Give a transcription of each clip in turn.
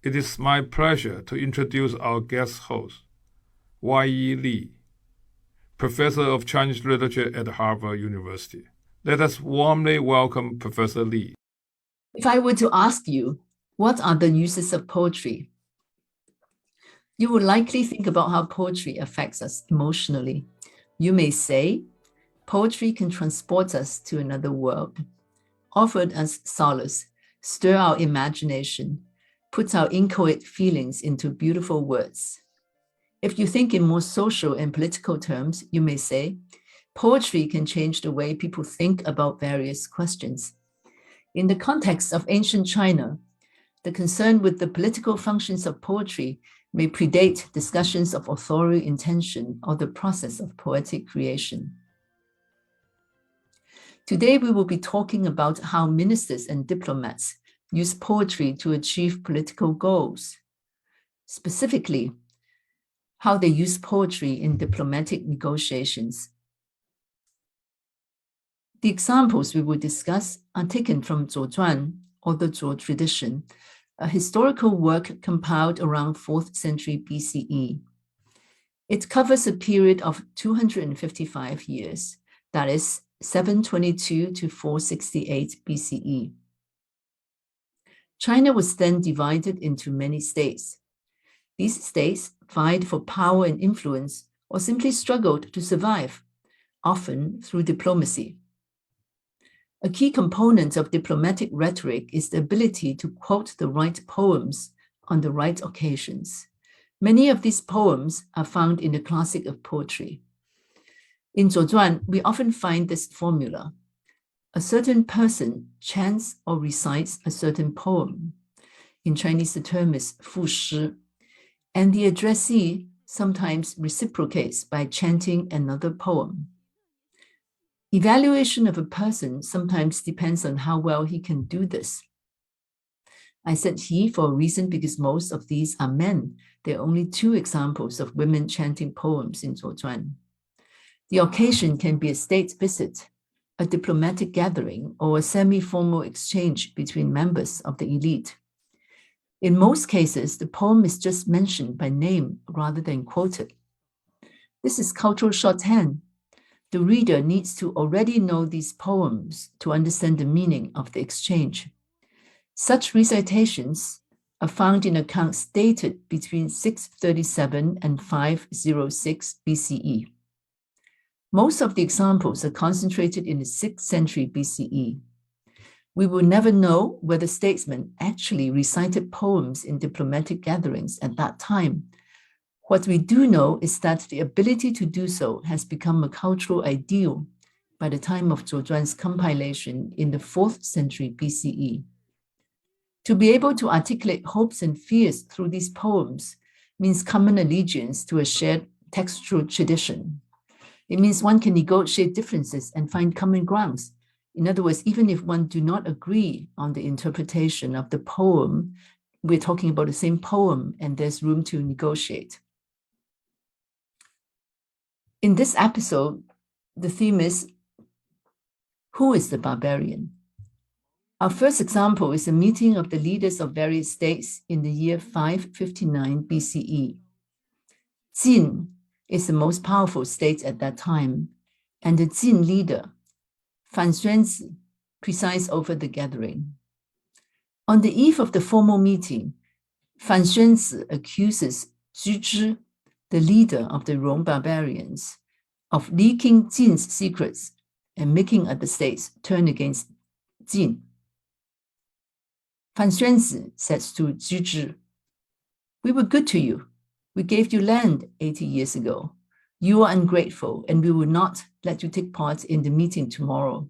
It is my pleasure to introduce our guest host, Y.E. Lee, Professor of Chinese Literature at Harvard University. Let us warmly welcome Professor Lee. If I were to ask you, what are the uses of poetry? You would likely think about how poetry affects us emotionally. You may say, poetry can transport us to another world, offer us solace, stir our imagination, put our inchoate feelings into beautiful words. If you think in more social and political terms, you may say, poetry can change the way people think about various questions. In the context of ancient China, the concern with the political functions of poetry may predate discussions of authorial intention or the process of poetic creation. Today, we will be talking about how ministers and diplomats use poetry to achieve political goals. Specifically, how they use poetry in diplomatic negotiations. The examples we will discuss are taken from Zhuan, or the Zhuo tradition, a historical work compiled around 4th century BCE. It covers a period of 255 years, that is 722 to 468 BCE. China was then divided into many states. These states vied for power and influence or simply struggled to survive, often through diplomacy. A key component of diplomatic rhetoric is the ability to quote the right poems on the right occasions. Many of these poems are found in the classic of poetry. In Zhuan, we often find this formula. A certain person chants or recites a certain poem. In Chinese, the term is 赋诗, and the addressee sometimes reciprocates by chanting another poem. Evaluation of a person sometimes depends on how well he can do this. I said he for a reason because most of these are men. There are only 2 examples of women chanting poems in Zhuan. The occasion can be a state visit, a diplomatic gathering, or a semi-formal exchange between members of the elite. In most cases, the poem is just mentioned by name rather than quoted. This is cultural shorthand. The reader needs to already know these poems to understand the meaning of the exchange. Such recitations are found in accounts dated between 637 and 506 BCE. Most of the examples are concentrated in the 6th century BCE. We will never know whether statesmen actually recited poems in diplomatic gatherings at that time. What we do know is that the ability to do so has become a cultural ideal by the time of Zhuan's compilation in the 4th century BCE. To be able to articulate hopes and fears through these poems means common allegiance to a shared textual tradition. It means one can negotiate differences and find common grounds. In other words, even if one do not agree on the interpretation of the poem, we're talking about the same poem and there's room to negotiate. In this episode, the theme is, who is the barbarian? Our first example is a meeting of the leaders of various states in the year 559 BCE. Jin is the most powerful state at that time, and the Jin leader, Fan Xuanzi, presides over the gathering. On the eve of the formal meeting, Fan Xuanzi accuses Zhi, the leader of the Rong barbarians, of leaking Jin's secrets and making other states turn against Jin. Fan Xuanzi says to Zhi, "We were good to you. We gave you land 80 years ago. You are ungrateful, and we will not let you take part in the meeting tomorrow."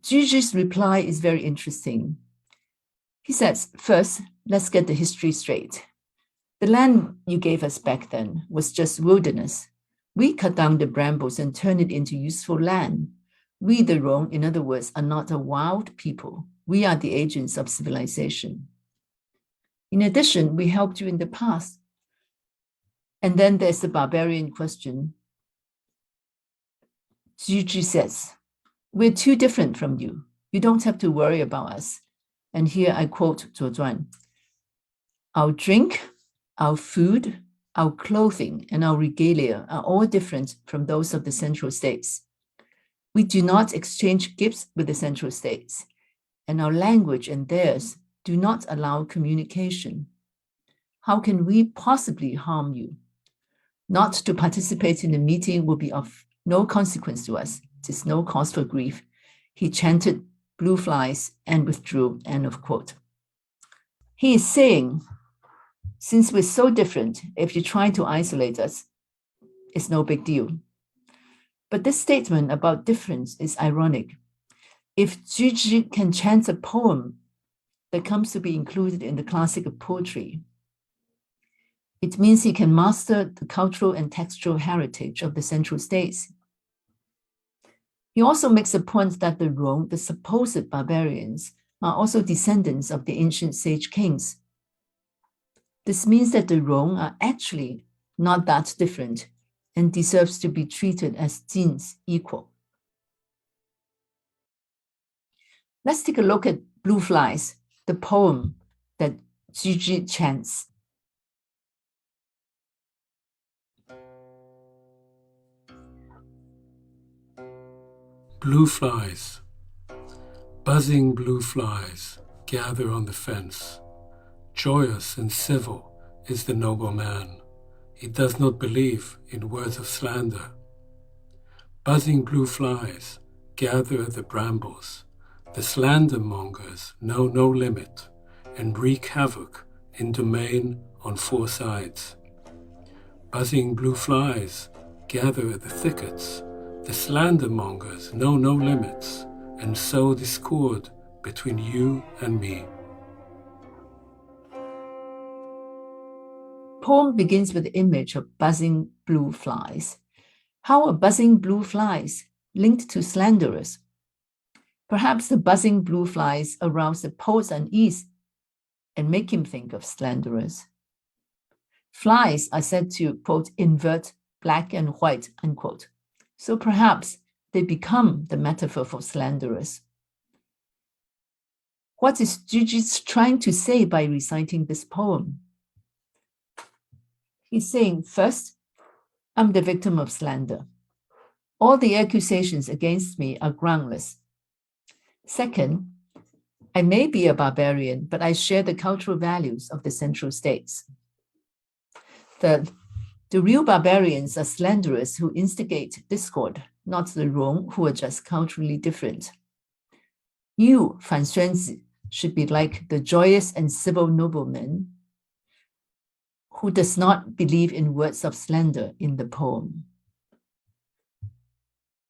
Zhi's reply is very interesting. He says, first, let's get the history straight. The land you gave us back then was just wilderness. We cut down the brambles and turned it into useful land. We, the Rong, in other words, are not a wild people. We are the agents of civilization. In addition, we helped you in the past. And then there's the barbarian question. Zhi says, "We're too different from you. You don't have to worry about us. And here I quote 左传, "Our drink, our food, our clothing, and our regalia are all different from those of the central states. We do not exchange gifts with the central states, and our language and theirs do not allow communication. How can we possibly harm you? Not to participate in the meeting will be of no consequence to us. 'Tis no cause for grief." He chanted blue flies and withdrew, end of quote. He is saying, since we're so different, if you try to isolate us, it's no big deal. But this statement about difference is ironic. If Shijing can chant a poem that comes to be included in the classic of poetry, it means he can master the cultural and textual heritage of the central states. He also makes a point that the Rong, the supposed barbarians, are also descendants of the ancient sage kings. This means that the Rong are actually not that different and deserves to be treated as Jin's equal. Let's take a look at Blue Flies, the poem that Shijing chants. Blue flies, buzzing blue flies, gather on the fence. Joyous and civil is the noble man. He does not believe in words of slander. Buzzing blue flies, gather the brambles. The slander mongers know no limit and wreak havoc in domain on four sides. Buzzing blue flies, gather the thickets. The slander mongers know no limits and sow discord between you and me. Poem begins with the image of buzzing blue flies. How are buzzing blue flies linked to slanderers? Perhaps the buzzing blue flies arouse the poet's unease and make him think of slanderers. Flies are said to, quote, invert black and white, unquote. So perhaps they become the metaphor for slanderers. What is Shijing trying to say by reciting this poem? He's saying, first, I'm the victim of slander. All the accusations against me are groundless. Second, I may be a barbarian, but I share the cultural values of the central states. Third, the real barbarians are slanderers who instigate discord, not the Rong who are just culturally different. You, Fan Xuanzi, should be like the joyous and civil nobleman who does not believe in words of slander in the poem.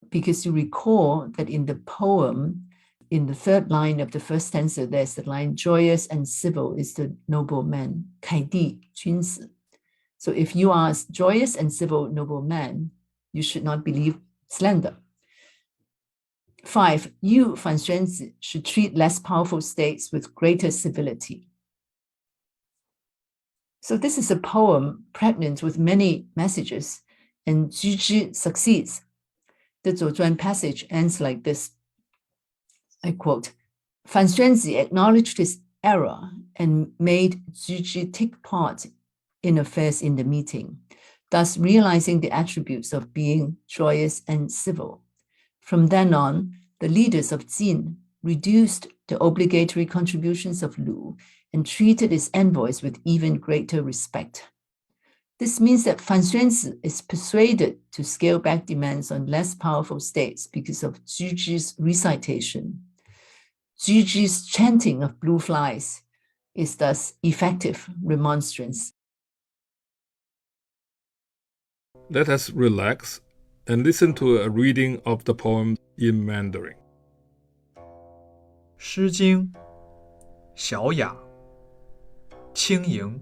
Because you recall that in the poem, in the third line of the first stanza, there's the line, joyous and civil is the nobleman, 凯地君子. So if you are a joyous and civil nobleman, you should not believe slander. 5, you, Fan Xuanzi, should treat less powerful states with greater civility. So this is a poem pregnant with many messages, and Shijing succeeds. The Zong-qi passage ends like this. I quote, Fan Xuanzi acknowledged his error and made Shijing take part in affairs in the meeting, thus realizing the attributes of being joyous and civil. From then on, the leaders of Jin reduced the obligatory contributions of Lu and treated its envoys with even greater respect. This means that Fan Xuanzi is persuaded to scale back demands on less powerful states because of Shijing's recitation. Shijing's chanting of blue flies is thus effective remonstrance. Let us relax and listen to a reading of the poem in Mandarin. 诗经·小雅，轻盈。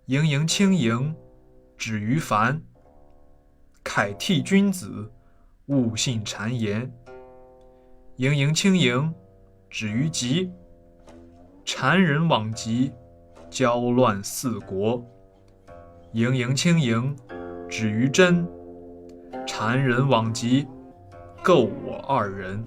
盈盈轻盈，止于凡。慨替君子，勿信谗言。盈盈轻盈，止于极。谗人罔极，交乱四国。盈盈轻盈，止于真。谗人罔极，构我二人。